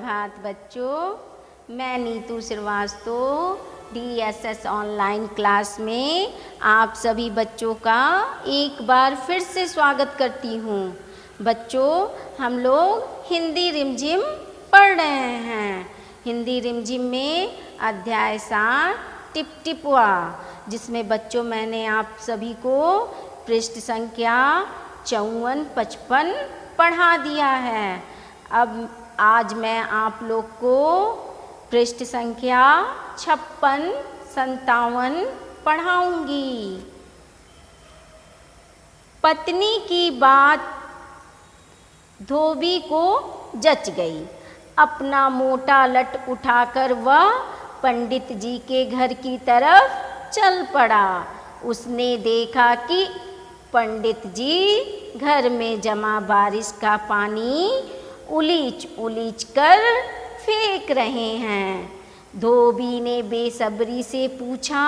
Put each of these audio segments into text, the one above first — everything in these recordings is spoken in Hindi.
सुप्रभात बच्चों। मैं Neetu Srivastava DSS online class में आप सभी बच्चों का एक बार फिर से स्वागत करती हूँ। बच्चों, हम लोग हिंदी रिमझिम पढ़ रहे हैं। हिंदी रिमझिम में अध्याय 7 टिप टिपुआ, जिसमें बच्चों मैंने आप सभी को पृष्ठ संख्या 54-55 पढ़ा दिया है। अब आज मैं आप लोग को पृष्ठ संख्या 56-57 पढ़ाऊंगी। पत्नी की बात धोबी को जच गई। अपना मोटा लट उठाकर वह पंडित जी के घर की तरफ चल पड़ा। उसने देखा कि पंडित जी घर में जमा बारिश का पानी उलीच उलीच कर फेंक रहे हैं। धोबी ने बेसब्री से पूछा,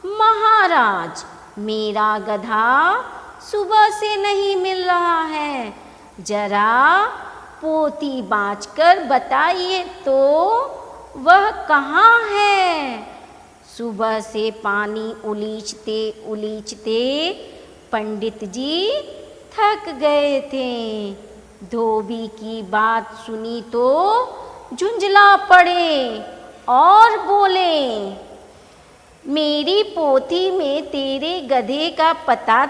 महाराज, मेरा गधा सुबह से नहीं मिल रहा है, जरा पोथी बाँचकर बताइए तो वह कहाँ है। सुबह से पानी उलीचते उलीचते पंडित जी थक गए थे। धोबी की बात सुनी तो झुंझला पड़े और बोले, मेरी पोथी में तेरे गधे का पता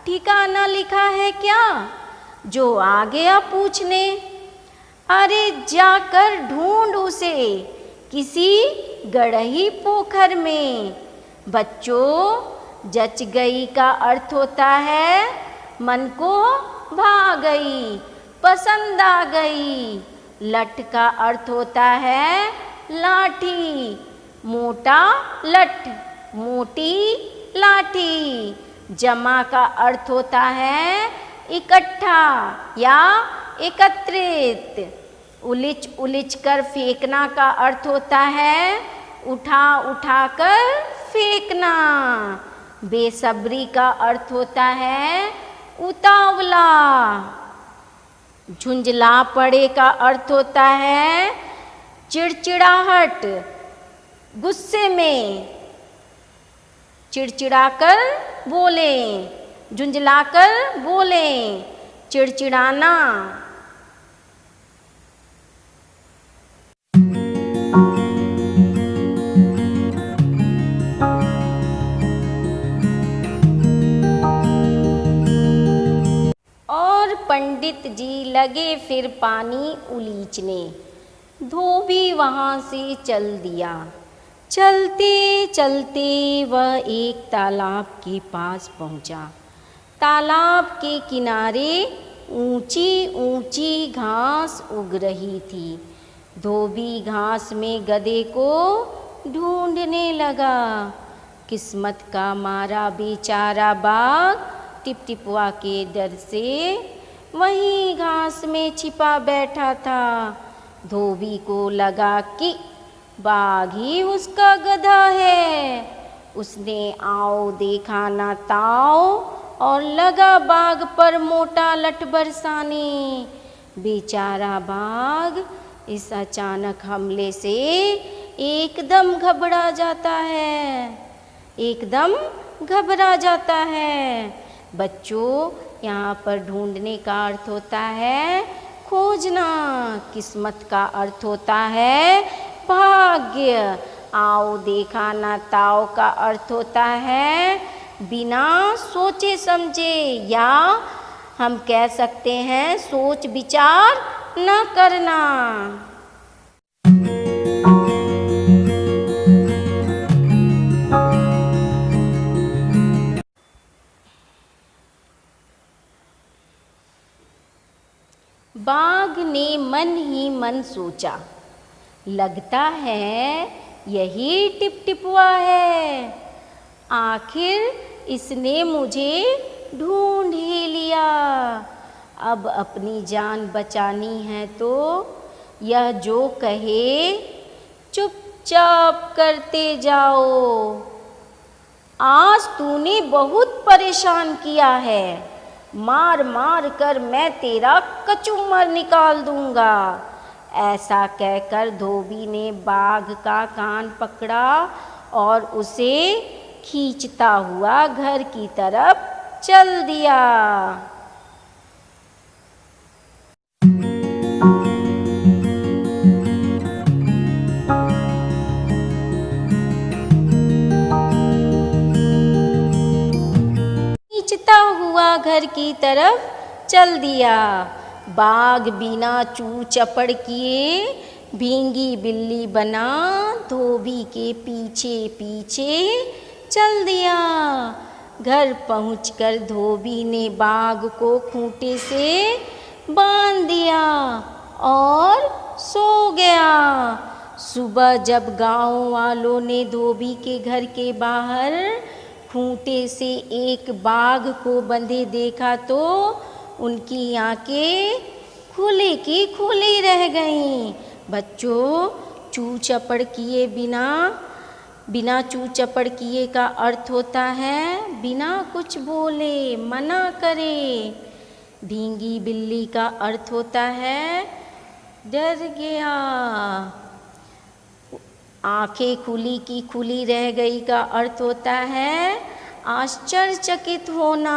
ठिकाना लिखा है क्या, जो आ गया पूछने। अरे जाकर ढूंढ उसे किसी गड़ही पोखर में। बच्चों, जच गई का अर्थ होता है मन को भा गई, पसंद आ गई। लट का अर्थ होता है लाठी, मोटा लट, मोटी लाठी। जमा का अर्थ होता है इकट्ठा या एकत्रित। उलिच उलिच कर फेंकना का अर्थ होता है उठा उठा कर फेंकना। बेसब्री का अर्थ होता है उतावला। झुंझला पड़े का अर्थ होता है चिड़चिड़ाहट, गुस्से में। चिड़चिड़ाकर बोले, झुंझलाकर बोले, चिड़चिड़ाना। पंडित जी लगे फिर पानी उलीचने। धोबी वहाँ से चल दिया। चलते चलते वह एक तालाब के पास पहुँचा। तालाब के किनारे ऊंची ऊंची घास उग रही थी। धोबी घास में गधे को ढूंढने लगा। किस्मत का मारा बेचारा बाघ टिपटिपुआ के डर से वहीं घास में छिपा बैठा था। धोबी को लगा कि बाघ ही उसका गधा है। उसने आओ देखा ना ताओ और लगा बाघ पर मोटा लट बरसाने। बेचारा बाघ इस अचानक हमले से एकदम घबरा जाता है, एकदम घबरा जाता है। बच्चों, यहाँ पर ढूंढने का अर्थ होता है खोजना। किस्मत का अर्थ होता है भाग्य। आओ देखा ना ताओ का अर्थ होता है बिना सोचे समझे, या हम कह सकते हैं सोच विचार न करना। बाघ ने मन ही मन सोचा, लगता है यही टिपटिपुआ है। आखिर इसने मुझे ढूंढ ही लिया। अब अपनी जान बचानी है तो यह जो कहे चुपचाप करते जाओ। आज तूने बहुत परेशान किया है, मार मार कर मैं तेरा कचूमर निकाल दूंगा। ऐसा कहकर धोबी ने बाघ का कान पकड़ा और उसे खींचता हुआ घर की तरफ चल दिया। खींचता हुआ घर की तरफ चल दिया। बाघ बिना चू चपड़ किए भींगी बिल्ली बना धोबी के पीछे पीछे चल दिया। घर पहुंचकर धोबी ने बाघ को खूंटे से बांध दिया और सो गया। सुबह जब गांव वालों ने धोबी के घर के बाहर खूंटे से एक बाघ को बंधे देखा तो उनकी आंखें खुली की खुली रह गईं। बच्चों, चू चपड़ किए बिना चू चपड़ किए का अर्थ होता है बिना कुछ बोले मना करे। भींगी बिल्ली का अर्थ होता है डर गया। आंखें खुली की खुली रह गई का अर्थ होता है आश्चर्यचकित होना।